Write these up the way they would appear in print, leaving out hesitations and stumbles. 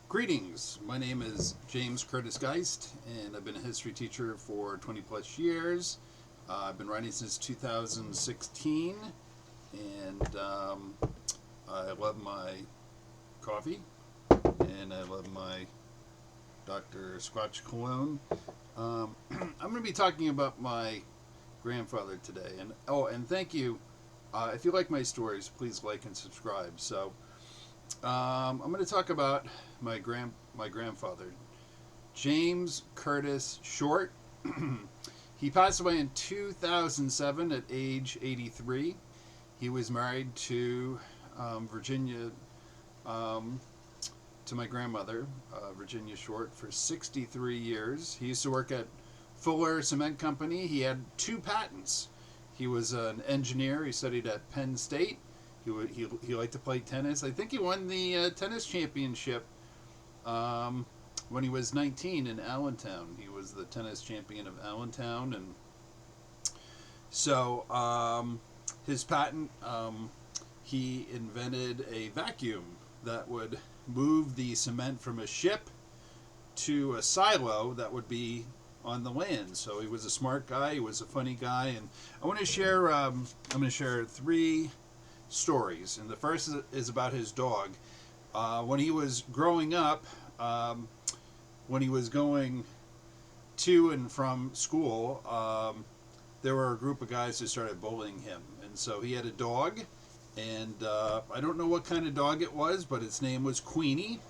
Greetings. My name is James Curtis Geist, and I've been a history teacher for 20 plus years. I've been writing since 2016, and I love my coffee, and I love my Dr. Squatch Cologne. I'm going to be talking about my grandfather today, and thank you. If you like my stories, please like and subscribe. I'm going to talk about my grandfather, James Curtis Short. He passed away in 2007 at age 83. He was married to Virginia, to my grandmother, Virginia Short, for 63 years. He used to work at Fuller Cement Company. He had 2 patents. He was an engineer. He studied at Penn State. He liked to play tennis. I think he won the tennis championship when he was 19 in Allentown. He was the tennis champion of Allentown, and so his patent, he invented a vacuum that would move the cement from a ship to a silo that would be on the land. So he was a smart guy. He was a funny guy, and I want to share. I'm going to share 3 stories, and the first is about his dog. When he was growing up, when he was going to and from school, there were a group of guys who started bullying him, and so he had a dog, and I don't know what kind of dog it was, but its name was Queenie.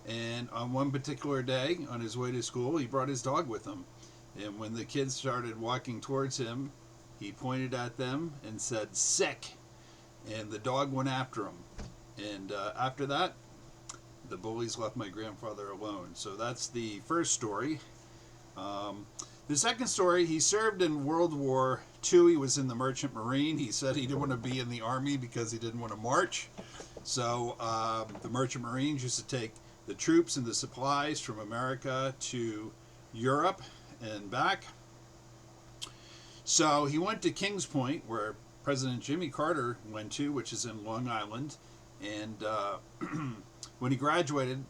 And on one particular day, on his way to school, he brought his dog with him, and when the kids started walking towards him, he pointed at them and said, "Sick." And the dog went after him. And after that, the bullies left my grandfather alone. So that's the first story. The second story, he served in World War II. He was in the Merchant Marine. He said he didn't want to be in the Army because he didn't want to march. So the Merchant Marines used to take the troops and the supplies from America to Europe and back. So he went to Kings Point, where President Jimmy Carter went to, which is in Long Island, and when he graduated,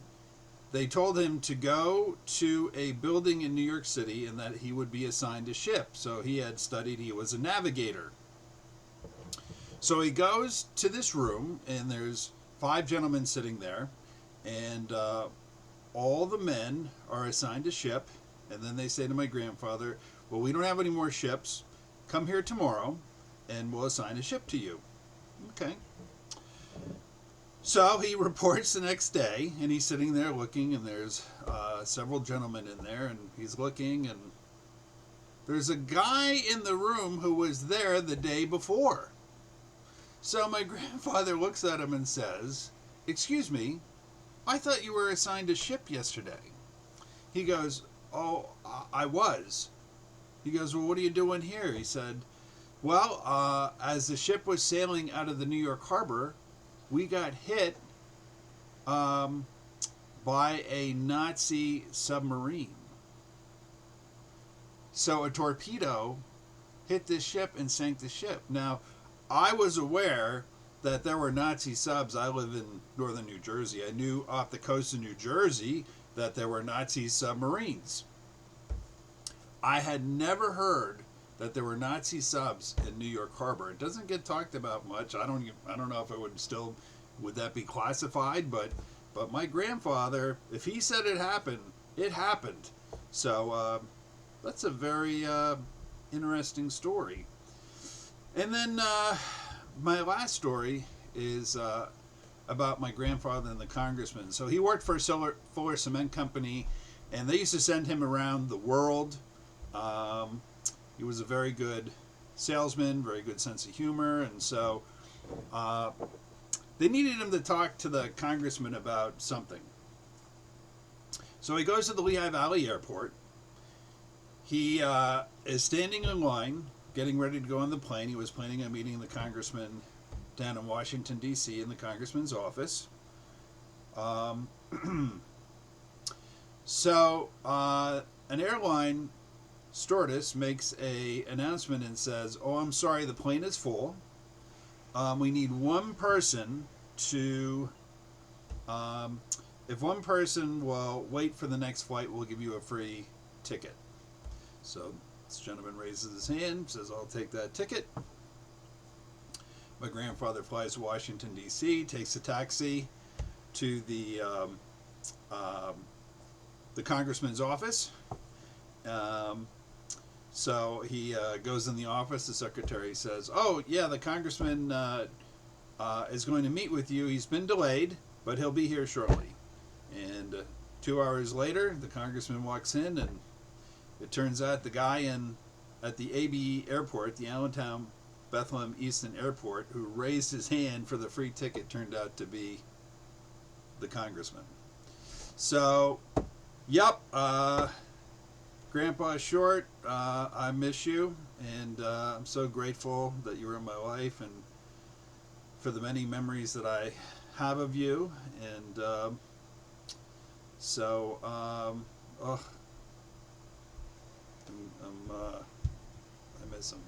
they told him to go to a building in New York City and that he would be assigned a ship. So he had studied, he was a navigator. So he goes to this room, and there's 5 gentlemen sitting there, and all the men are assigned a ship, and then they say to my grandfather, "Well, we don't have any more ships. Come here tomorrow, and we'll assign a ship to you." Okay. So he reports the next day, and he's sitting there looking, and there's several gentlemen in there, and he's looking, and there's a guy in the room who was there the day before. So my grandfather looks at him and says, "Excuse me, I thought you were assigned a ship yesterday." He goes, "Oh, I was." He goes, "Well, what are you doing here?" He said, "Well, as the ship was sailing out of the New York harbor, we got hit by a Nazi submarine. So a torpedo hit this ship and sank the ship." Now, I was aware that there were Nazi subs. I live in northern New Jersey. I knew off the coast of New Jersey that there were Nazi submarines. I had never heard that there were Nazi subs in New York Harbor. It doesn't get talked about much. I don't know if it would that be classified, but my grandfather, if he said it happened, it happened. So that's a very interesting story. And then my last story is about my grandfather and the congressman. So he worked for Fuller Cement Company, and they used to send him around the world. He was a very good salesman, very good sense of humor, and so they needed him to talk to the congressman about something. So he goes to the Lehigh Valley Airport. He is standing in line, getting ready to go on the plane. He was planning on meeting the congressman down in Washington, D.C. in the congressman's office. So an airline stewardess makes a announcement and says, "Oh, I'm sorry, the plane is full. We need one person to if one person will wait for the next flight, we'll give you a free ticket. So this gentleman raises his hand, says, I'll take that ticket. My grandfather flies to Washington, D.C., takes a taxi to the congressman's office. So he goes in the office. The secretary says, oh, yeah, the congressman is going to meet with you. He's been delayed, but he'll be here shortly. And 2 hours later, the congressman walks in, and it turns out the guy at the AB airport, the Allentown Bethlehem Easton Airport, who raised his hand for the free ticket, turned out to be the congressman. So, yep, Grandpa Short, I miss you, and I'm so grateful that you were in my life and for the many memories that I have of you. And I miss him.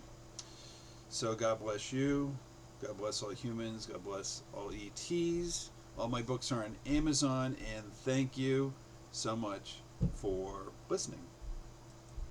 So God bless you. God bless all humans. God bless all ETs. All my books are on Amazon, and thank you so much for listening.